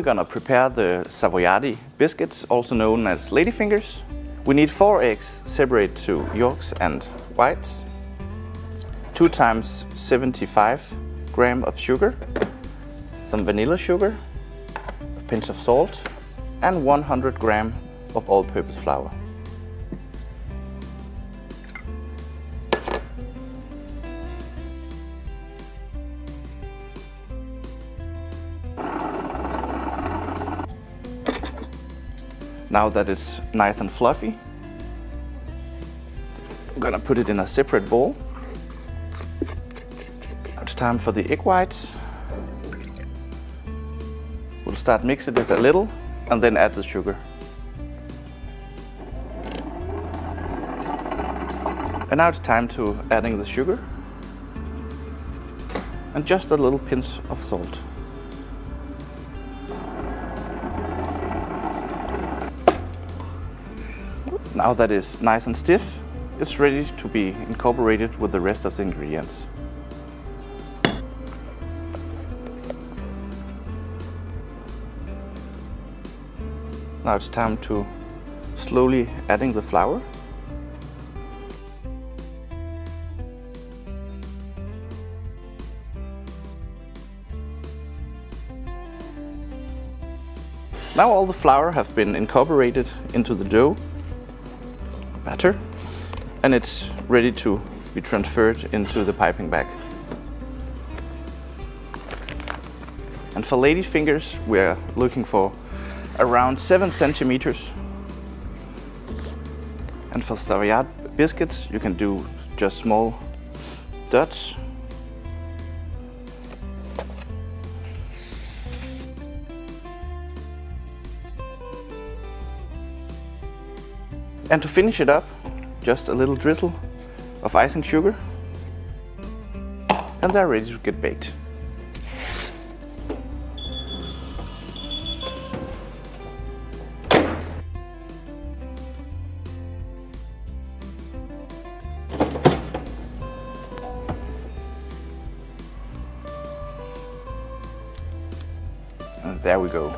We're gonna prepare the Savoiardi biscuits, also known as Ladyfingers. We need 4 eggs separated to yolks and whites, 2 times 75 grams of sugar, some vanilla sugar, a pinch of salt, and 100 grams of all-purpose flour. Now that it's nice and fluffy, I'm gonna put it in a separate bowl. It's time for the egg whites. We'll start mixing it a little and then add the sugar. And now it's time to adding the sugar and just a little pinch of salt. Now that it's nice and stiff, it's ready to be incorporated with the rest of the ingredients. Now it's time to slowly adding the flour. Now all the flour have been incorporated into the dough batter, and it's ready to be transferred into the piping bag. And for Ladyfingers, we're looking for around 7 centimeters. And for Savoiardi biscuits, you can do just small dots. And to finish it up, just a little drizzle of icing sugar, and they're ready to get baked. And there we go.